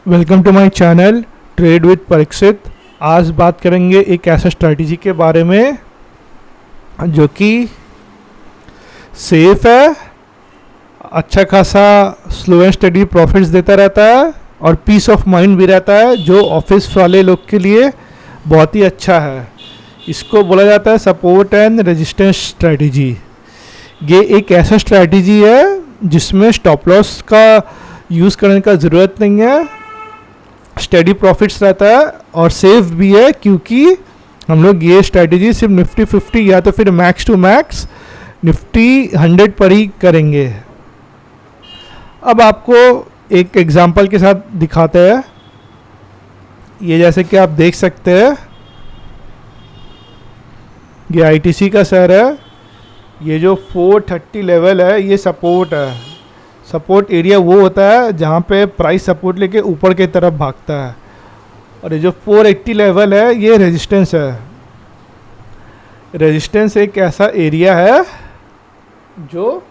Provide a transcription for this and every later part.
Welcome to my channel trade with Parikshit. आज बात करेंगे एक ऐसा स्ट्रैटेजी के बारे में जो कि सेफ है, अच्छा खासा स्लो एंड स्टडी प्रॉफिट्स देता रहता है और पीस ऑफ माइंड भी रहता है, जो ऑफिस वाले लोग के लिए बहुत ही अच्छा है। इसको बोला जाता है सपोर्ट एंड रेजिस्टेंस स्ट्रैटेजी। ये एक ऐसा स्ट्रैटेजी है जिसमें स्टॉप लॉस का यूज़ करने का ज़रूरत नहीं है, स्टेडी प्रॉफिट्स रहता है और सेफ भी है, क्योंकि हम लोग ये स्ट्रैटेजी सिर्फ निफ्टी 50 या तो फिर मैक्स टू मैक्स निफ्टी 100 पर ही करेंगे। अब आपको एक एग्जांपल के साथ दिखाते हैं। ये जैसे कि आप देख सकते हैं, ये आईटीसी का शेयर है। ये जो 430 लेवल है ये सपोर्ट है। सपोर्ट एरिया वो होता है जहाँ पे प्राइस सपोर्ट लेके ऊपर की तरफ भागता है, और ये जो 480 लेवल है ये रेजिस्टेंस है। रेजिस्टेंस एक ऐसा एरिया है जो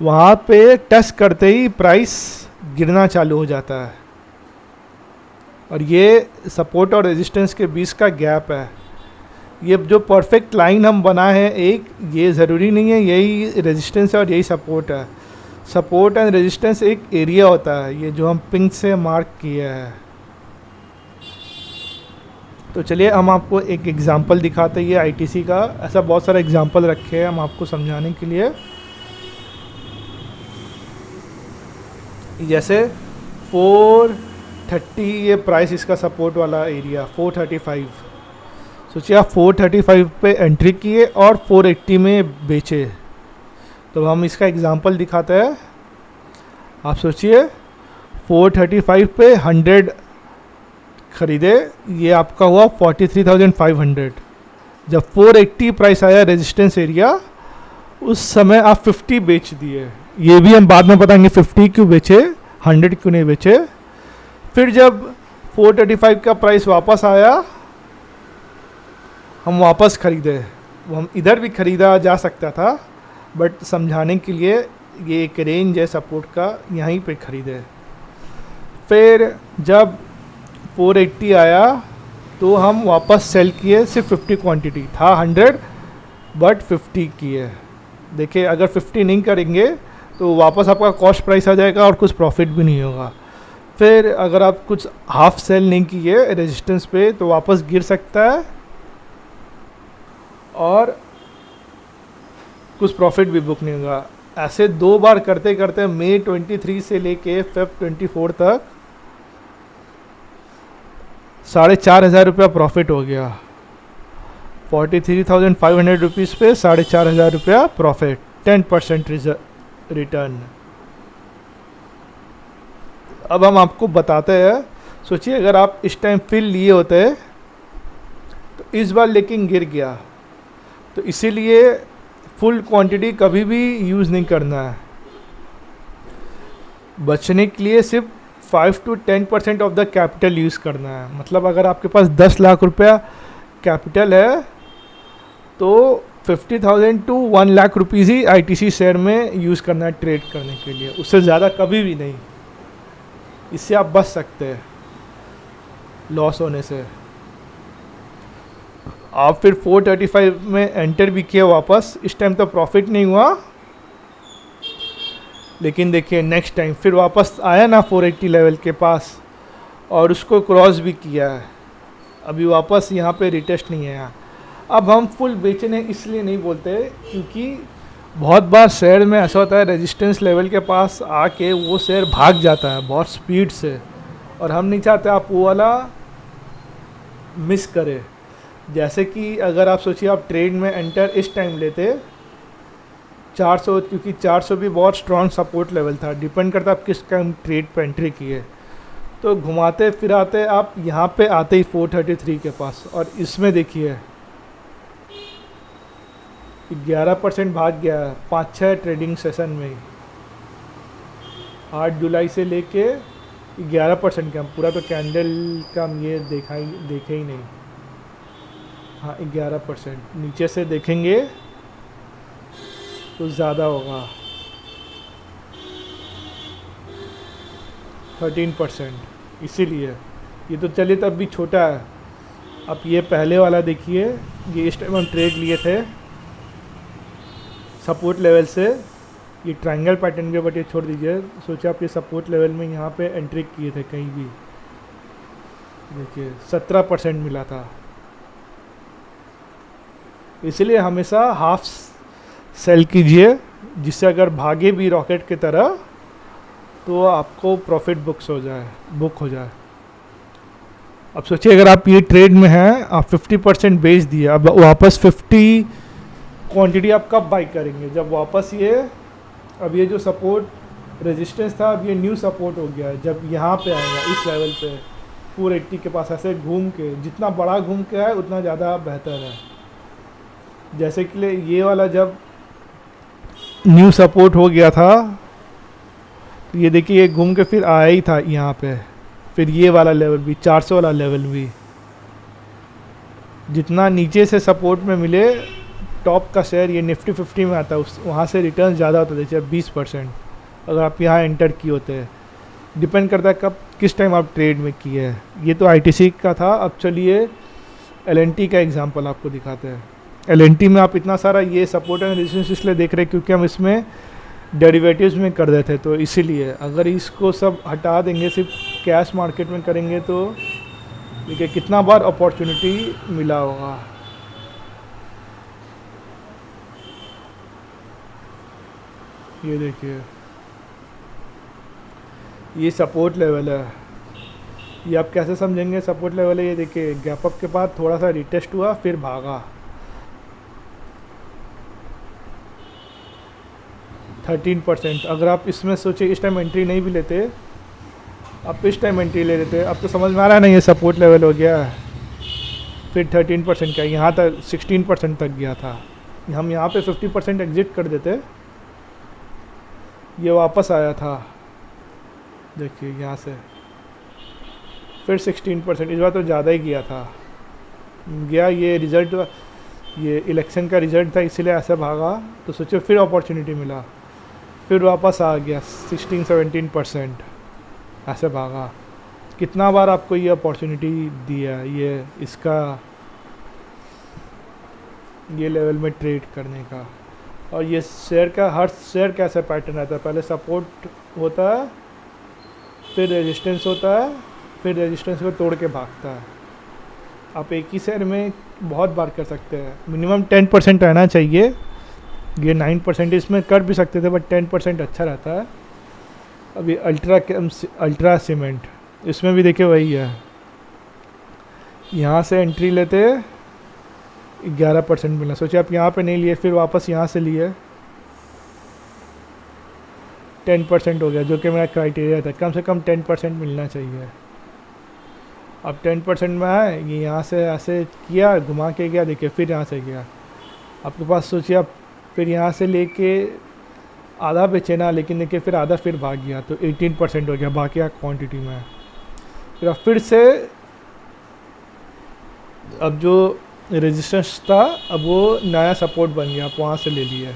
वहाँ पे टच करते ही प्राइस गिरना चालू हो जाता है, और ये सपोर्ट और रेजिस्टेंस के बीच का गैप है। ये जो परफेक्ट लाइन हम बनाए हैं एक, ये ज़रूरी नहीं है यही रेजिस्टेंस है और यही सपोर्ट है। सपोर्ट एंड रेजिस्टेंस एक एरिया होता है, ये जो हम पिंक से मार्क किया है। तो चलिए हम आपको एक एग्जांपल दिखाते हैं। ये आईटीसी का ऐसा बहुत सारा एग्जांपल रखे हैं हम आपको समझाने के लिए। जैसे 430 ये प्राइस इसका सपोर्ट वाला एरिया 435। सोचिए आप 435 पे एंट्री किए और 480 में बेचे। तो हम इसका एग्जांपल दिखाते हैं। आप सोचिए 435 पे 100 खरीदे, ये आपका हुआ 43,500। जब 480 प्राइस आया रेजिस्टेंस एरिया, उस समय आप 50 बेच दिए। ये भी हम बाद में बताएंगे 50 क्यों बेचे, 100 क्यों नहीं बेचे। फिर जब 435 का प्राइस वापस आया, हम वापस खरीदे। हम इधर भी खरीदा जा सकता था, बट समझाने के लिए ये एक रेंज है सपोर्ट का, यहीं पे खरीदे। फिर जब 480 आया तो हम वापस सेल किए। सिर्फ 50 क्वांटिटी था, 100 बट 50 किए। देखिए अगर 50 नहीं करेंगे तो वापस आपका कॉस्ट प्राइस आ जाएगा और कुछ प्रॉफिट भी नहीं होगा। फिर अगर आप कुछ हाफ सेल नहीं किए रेजिस्टेंस पे तो वापस गिर सकता है और कुछ प्रॉफिट भी बुक नहीं होगा। ऐसे 2 बार करते करते मई 23 से लेके फेब 24 तक 4,500 रुपया प्रॉफिट हो गया। 43,500 रुपीज़ पे 4,500 रुपया प्रॉफिट, 10% रिटर्न। अब हम आपको बताते हैं। सोचिए अगर आप इस टाइम फिल लिए होते तो इस बार लेकिन गिर गया, तो इसीलिए फुल क्वांटिटी कभी भी यूज़ नहीं करना है। बचने के लिए सिर्फ 5 to 10% of the capital use करना है। मतलब अगर आपके पास 10 लाख रुपया कैपिटल है तो 50,000 to 1 lakh rupees he ITC share में यूज़ करना है ट्रेड करने के लिए, उससे ज़्यादा कभी भी नहीं। इससे आप बच सकते हैं लॉस होने से। आप फिर 435 में एंटर भी किया वापस, इस टाइम तो प्रॉफिट नहीं हुआ, लेकिन देखिए नेक्स्ट टाइम फिर वापस आया ना 480 लेवल के पास और उसको क्रॉस भी किया है। अभी वापस यहाँ पे रिटेस्ट नहीं आया। अब हम फुल बेचने इसलिए नहीं बोलते क्योंकि बहुत बार शेयर में ऐसा होता है रेजिस्टेंस लेवल के पास आके वो शेयर भाग जाता है बहुत स्पीड से, और हम नहीं चाहते आप वो वाला मिस करें। जैसे कि अगर आप सोचिए आप ट्रेड में एंटर इस टाइम लेते 400, क्योंकि 400 भी बहुत स्ट्रॉन्ग सपोर्ट लेवल था, डिपेंड करता आप किस टाइम ट्रेड पे एंट्री किए। तो घुमाते फिराते आप यहाँ पे आते ही 433 के पास, और इसमें देखिए 11% भाग गया 5-6 ट्रेडिंग सेशन में ही। 8 जुलाई से लेके 11% का, पूरा तो कैंडल का हम ये देखे ही नहीं। हाँ 11%, नीचे से देखेंगे तो ज़्यादा होगा 13%। इसीलिए ये तो चलिए तब भी छोटा है। अब ये पहले वाला देखिए, ये इस टाइम हम ट्रेड लिए थे सपोर्ट लेवल से, ये ट्रायंगल पैटर्न के, बट ये छोड़ दीजिए। सोचा आप ये सपोर्ट लेवल में यहाँ पे एंट्री किए थे कहीं भी, देखिए 17% मिला था। इसलिए हमेशा हाफ सेल कीजिए, जिससे अगर भागे भी रॉकेट की तरह तो आपको प्रॉफिट बुक हो जाए। अब सोचिए अगर आप ये ट्रेड में हैं, आप 50% बेच दिए, अब वापस 50 क्वांटिटी आप कब बाई करेंगे? जब वापस ये, अब ये जो सपोर्ट रेजिस्टेंस था, अब ये न्यू सपोर्ट हो गया है, जब यहाँ पे आएगा इस लेवल पे 480 के पास ऐसे घूम के, जितना बड़ा घूम के आए उतना ज़्यादा बेहतर है। जैसे कि ये वाला जब न्यू सपोर्ट हो गया था, तो ये देखिए ये घूम के फिर आया ही था यहाँ पे, फिर ये वाला लेवल भी 400 वाला लेवल भी, जितना नीचे से सपोर्ट में मिले टॉप का शेयर ये निफ्टी 50 में आता है, उस वहाँ से रिटर्न ज़्यादा होता है, जैसे 20% अगर आप यहाँ एंटर किए होते हैं। डिपेंड करता है कब किस टाइम आप ट्रेड में किए हैं। ये तो आईटीसी का था। अब चलिए एलएनटी का एग्जांपल आपको दिखाते हैं। एलएनटी में आप इतना सारा ये सपोर्ट एंड रेजिस्टेंस इसलिए देख रहे हैं क्योंकि हम इसमें डेरिवेटिव्स में कर देते, तो इसीलिए अगर इसको सब हटा देंगे, सिर्फ कैश मार्केट में करेंगे, तो देखिए कितना बार अपॉर्चुनिटी मिला होगा। ये देखिए ये सपोर्ट लेवल है, ये आप कैसे समझेंगे सपोर्ट लेवल है? ये देखिए गैप अप के बाद थोड़ा सा रिटेस्ट हुआ, फिर भागा 13%। अगर आप इसमें सोचे इस टाइम एंट्री नहीं भी लेते, आप इस टाइम एंट्री ले लेते, अब तो समझ में आ रहा है ना, ये सपोर्ट लेवल हो गया। फिर 13% का यहाँ तक 16% तक गया था, हम यहाँ पे 50% एग्जिट कर देते, ये वापस आया था, देखिए यहाँ से फिर 16%, इस बार तो ज़्यादा ही गया था, गया। ये रिज़ल्ट, ये इलेक्शन का रिज़ल्ट था इसीलिए ऐसे भागा, तो सोचो फिर अपॉर्चुनिटी मिला, फिर वापस आ गया 16-17%, ऐसे भागा। कितना बार आपको ये अपॉर्चुनिटी दिया ये इसका, ये लेवल में ट्रेड करने का। और ये शेयर का, हर शेयर कैसा पैटर्न रहता है, पहले सपोर्ट होता है, फिर रेजिस्टेंस होता है, फिर रेजिस्टेंस को तोड़ के भागता है। आप एक ही शेयर में बहुत बार कर सकते हैं, मिनिमम 10% रहना चाहिए। ये 9% इसमें कर भी सकते थे, बट 10% अच्छा रहता है। अभी अल्ट्रा सीमेंट, इसमें भी देखिए वही है, यहाँ से एंट्री लेते 11% मिला, सोचिए आप यहाँ पे नहीं लिए, फिर वापस यहाँ से लिए 10% हो गया, जो कि मेरा क्राइटेरिया था, कम से कम 10% मिलना चाहिए। अब 10% में आए, ये यहाँ से ऐसे किया, घुमा के गया, देखिए फिर यहाँ से गया। आपके पास सोचिए आप फिर यहाँ से लेके आधा बेचे ना, लेकिन देखिए फिर आधा फिर भाग गया, तो 18% हो गया बाकी क्वांटिटी में। फिर से अब जो रेजिस्टेंस था, अब वो नया सपोर्ट बन गया, आप वहाँ से ले लिए।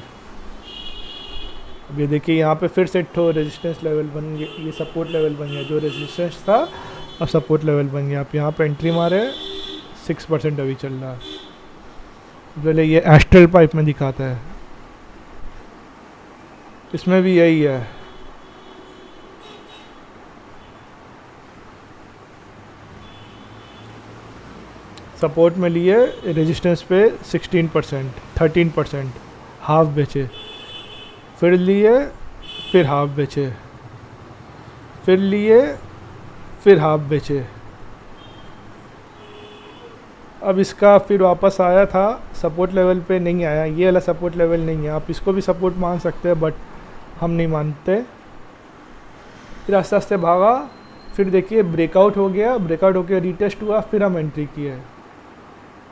अब ये देखिए यहाँ पे फिर से ठो रेजिस्टेंस लेवल बन गया, ये सपोर्ट लेवल बन गया, जो रेजिस्टेंस था अब सपोर्ट लेवल बन गया। आप यहाँ पे एंट्री मारे, 6% अभी चल रहा है। पहले ये एस्ट्रल पाइप में दिखाता है, इसमें भी यही है। सपोर्ट में लिए, रेजिस्टेंस पे 16%, 13%, हाफ बेचे, फिर लिए, फिर हाफ बेचे, फिर लिए, फिर हाफ बेचे। अब इसका फिर वापस आया था, सपोर्ट लेवल पे नहीं आया, ये वाला सपोर्ट लेवल नहीं है। आप इसको भी सपोर्ट मान सकते हैं, बट हम नहीं मानते। फिर आस्ते आस्ते भागा, फिर देखिए ब्रेकआउट हो गया, ब्रेकआउट होकर रिटेस्ट हुआ, फिर हम एंट्री किए,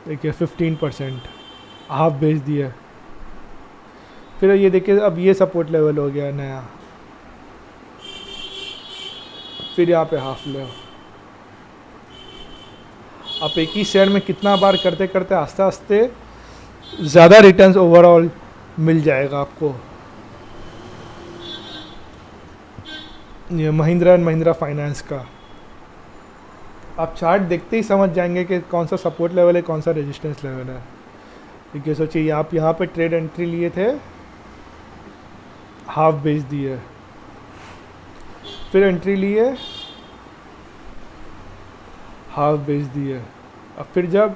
देखिए 15%, हाफ बेच दिया। फिर ये देखिए अब ये सपोर्ट लेवल हो गया नया, फिर यहाँ पे हाफ ले। आप एक ही शेयर में कितना बार करते करते आस्ते आस्ते ज़्यादा रिटर्न्स ओवरऑल मिल जाएगा आपको। ये महिंद्रा एंड महिंद्रा फाइनेंस का, आप चार्ट देखते ही समझ जाएंगे कि कौन सा सपोर्ट लेवल है, कौन सा रेजिस्टेंस लेवल है। देखिए सोचिए आप यहाँ पे ट्रेड एंट्री लिए थे, हाफ बेच दिए, फिर एंट्री लिए, हाफ बेच दिए। अब फिर जब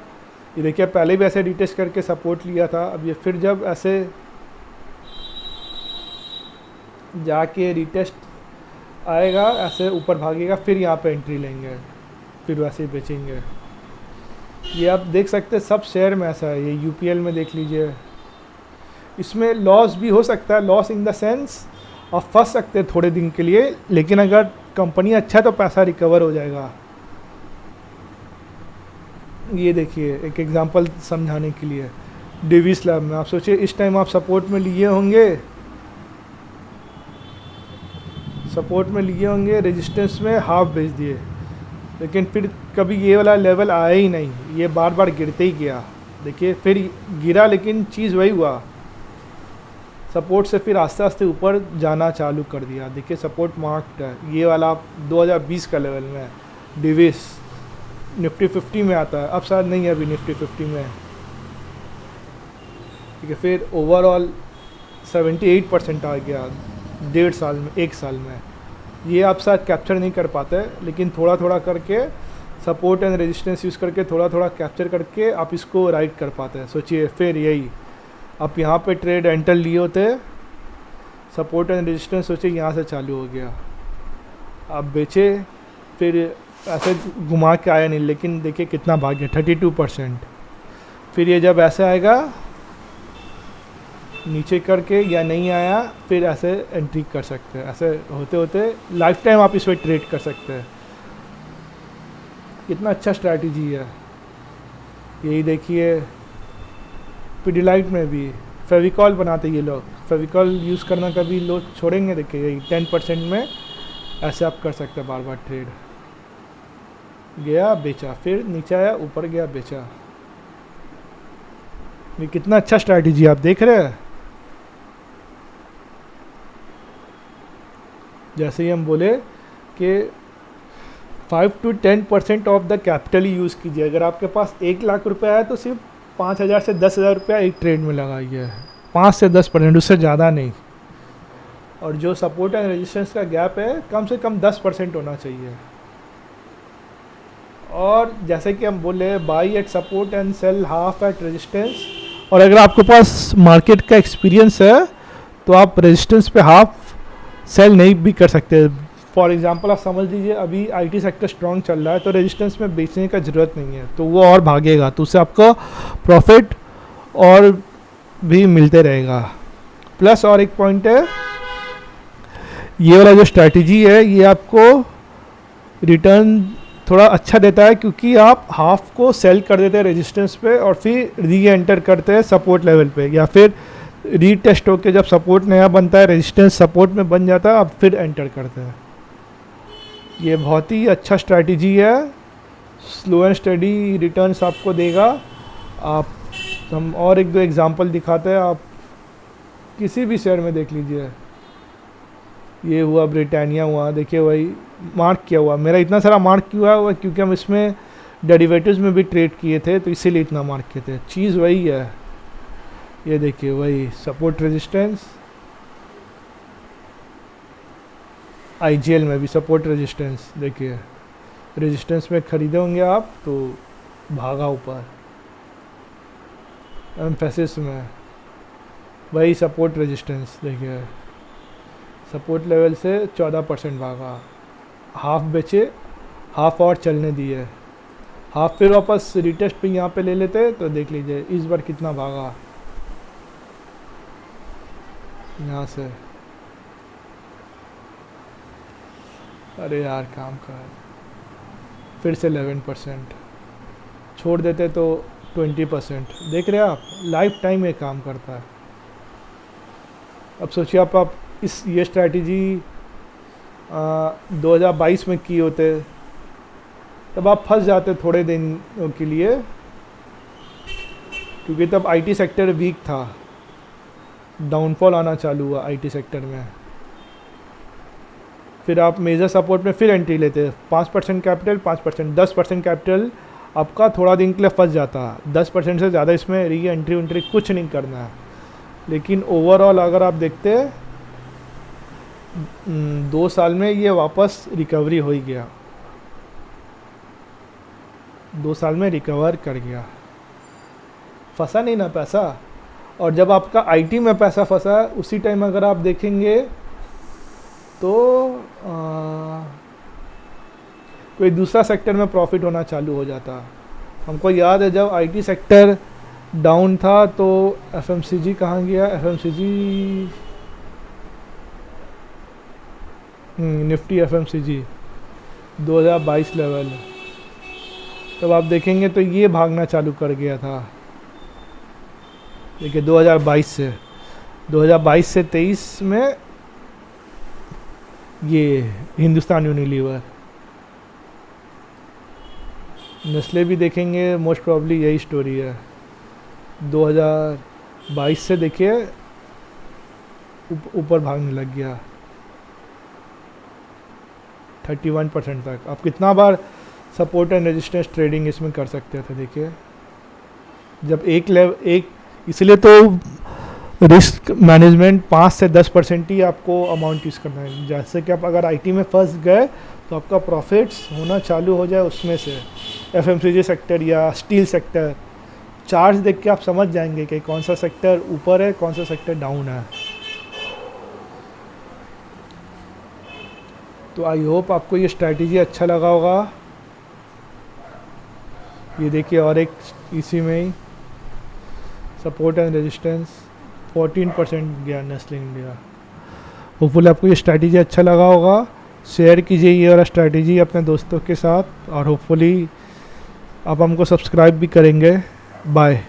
ये देखिए पहले भी ऐसे रिटेस्ट करके सपोर्ट लिया था, अब ये फिर जब ऐसे जाके रिटेस्ट आएगा, ऐसे ऊपर भागेगा, फिर यहाँ पे एंट्री लेंगे, फिर वैसे ही बेचेंगे। ये आप देख सकते हैं सब शेयर में ऐसा है। ये यूपीएल में देख लीजिए, इसमें लॉस भी हो सकता है, लॉस इन द सेंस आप फंस सकते हैं थोड़े दिन के लिए, लेकिन अगर कंपनी अच्छा है तो पैसा रिकवर हो जाएगा। ये देखिए एक एग्जांपल समझाने के लिए, डिविस लैब में आप सोचिए इस टाइम आप सपोर्ट में लिए होंगे, रेजिस्टेंस में हाफ बेच दिए, लेकिन फिर कभी ये वाला लेवल आया ही नहीं, ये बार बार गिरते ही गया। देखिए फिर गिरा, लेकिन चीज़ वही हुआ, सपोर्ट से फिर आस्ते आस्ते ऊपर जाना चालू कर दिया। देखिए सपोर्ट मार्क्ड है, ये वाला 2020 का लेवल में है। डिविस निफ्टी 50 में आता है, अब शायद नहीं है अभी निफ्टी 50 में। ठीक है, फिर ओवरऑल 78% आ गया 1.5 साल में, 1 साल में। ये आप शायद कैप्चर नहीं कर पाते, लेकिन थोड़ा थोड़ा करके सपोर्ट एंड रेजिस्टेंस यूज़ करके थोड़ा थोड़ा कैप्चर करके आप इसको राइट कर पाते हैं। सोचिए फिर यही आप यहाँ पे ट्रेड एंटर लिए होते, सपोर्ट एंड रेजिस्टेंस सोचिए यहाँ से चालू हो गया, आप बेचे, फिर ऐसे घुमा के आया नहीं, लेकिन देखिए कितना भाग गया 32%। फिर ये जब ऐसे आएगा नीचे करके या नहीं आया, फिर ऐसे एंट्री कर सकते हैं। ऐसे होते होते लाइफ टाइम आप इसमें ट्रेड कर सकते हैं। कितना अच्छा स्ट्रैटेजी है। यही देखिए पिडिलाइट में भी फेविकॉल बनाते ये लोग, फेविकॉल यूज़ करना कभी लोग छोड़ेंगे। देखिए यही 10% में ऐसे आप कर सकते हैं, बार बार ट्रेड। गया बेचा, फिर नीचे आया, ऊपर गया बेचा। ये कितना अच्छा स्ट्रैटेजी आप देख रहे हैं। जैसे ही हम बोले कि 5 to 10% of the capital he use कीजिए। अगर आपके पास 1 लाख रुपया है तो सिर्फ 5,000 से 10,000 रुपया एक ट्रेड में लगाइए, 5 से 10%, उससे ज़्यादा नहीं। और जो सपोर्ट एंड रेजिस्टेंस का गैप है कम से कम 10% होना चाहिए। और जैसे कि हम बोले buy at support and sell half at resistance. और अगर आपके पास मार्केट का एक्सपीरियंस है तो आप रेजिस्टेंस पे हाफ सेल नहीं भी कर सकते। फॉर एग्जांपल आप समझ लीजिए अभी आईटी सेक्टर स्ट्रांग चल रहा है तो रेजिस्टेंस में बेचने का ज़रूरत नहीं है, तो वो और भागेगा, तो उससे आपको प्रॉफिट और भी मिलते रहेगा। प्लस और एक पॉइंट है, ये वाला जो स्ट्रैटेजी है ये आपको रिटर्न थोड़ा अच्छा देता है, क्योंकि आप हाफ को सेल कर देते हैं रेजिस्टेंस पे और फिर री एंटर करते हैं सपोर्ट लेवल पे, या फिर रीटेस्ट होके जब सपोर्ट नया बनता है, रेजिस्टेंस सपोर्ट में बन जाता है, आप फिर एंटर करते हैं। ये बहुत ही अच्छा स्ट्रैटेजी है, स्लो एंड स्टडी रिटर्न्स आपको देगा। आप हम और एक दो एग्जांपल दिखाते हैं, आप किसी भी शेयर में देख लीजिए। ये हुआ ब्रिटानिया हुआ, देखिए वही मार्क किया हुआ। मेरा इतना सारा मार्क क्यों हुआ क्योंकि हम इसमें डेरिवेटिव्स में भी ट्रेड किए थे, तो इसीलिए इतना मार्क किए थे। चीज़ वही है, ये देखिए वही सपोर्ट रेजिस्टेंस। आईजीएल में भी सपोर्ट रेजिस्टेंस, देखिए रेजिस्टेंस में खरीदे होंगे आप तो भागा ऊपर। एम्फेसिस में वही सपोर्ट रेजिस्टेंस, देखिए सपोर्ट लेवल से 14% भागा, हाफ बेचे, हाफ और चलने दिए, हाफ फिर वापस रिटेस्ट पे यहाँ पे ले लेते, तो देख लीजिए इस बार कितना भागा यहाँ से। अरे यार काम कर, फिर से 11%, छोड़ देते तो 20%। देख रहे हैं आप, लाइफ टाइम ये काम करता है। अब सोचिए आप इस ये स्ट्रैटेजी 2022 में किए होते, तब आप फंस जाते थोड़े दिन के लिए, क्योंकि तब आईटी सेक्टर वीक था, डाउनफॉल आना चालू हुआ आईटी सेक्टर में। फिर आप मेजर सपोर्ट में फिर एंट्री लेते हैं, 5% कैपिटल 5%, 10% कैपिटल आपका थोड़ा दिन के लिए फंस जाता है। 10% से ज़्यादा इसमें री एंट्री कुछ नहीं करना है। लेकिन ओवरऑल अगर आप देखते हैं 2 साल में ये वापस रिकवरी हो ही गया, 2 साल में रिकवर कर गया, फंसा नहीं ना पैसा। और जब आपका आईटी में पैसा फंसा उसी टाइम अगर आप देखेंगे तो कोई दूसरा सेक्टर में प्रॉफिट होना चालू हो जाता। हमको याद है जब आईटी सेक्टर डाउन था तो एफएमसीजी कहाँ गया, एफएमसीजी निफ्टी एफएमसीजी 2022 लेवल, तब आप देखेंगे तो ये भागना चालू कर गया था। देखिए 2022 से 23 में ये हिंदुस्तान यूनिलीवर, नेस्ले भी देखेंगे मोस्ट प्रॉब्ली यही स्टोरी है। 2022 से देखिए ऊपर भागने लग गया 31% तक। आप कितना बार सपोर्ट एंड रेजिस्टेंस ट्रेडिंग इसमें कर सकते थे। देखिए जब एक इसलिए तो रिस्क मैनेजमेंट 5 से 10% ही आपको अमाउंट यूज़ करना है। जैसे कि आप अगर आईटी में फंस गए तो आपका प्रॉफिट्स होना चालू हो जाए उसमें से, एफएमसीजी सेक्टर या स्टील सेक्टर, चार्ज देख के आप समझ जाएंगे कि कौन सा सेक्टर ऊपर है कौन सा सेक्टर डाउन है। तो आई होप आपको ये स्ट्रैटेजी अच्छा लगा होगा। ये देखिए और एक इसी में ही सपोर्ट एंड रेजिस्टेंस 14% गया नेस्ले इंडिया। होपफुली आपको ये स्ट्रैटेजी अच्छा लगा होगा। शेयर कीजिए ये वाला स्ट्रैटेजी अपने दोस्तों के साथ और होपफुली आप हमको सब्सक्राइब भी करेंगे। बाय।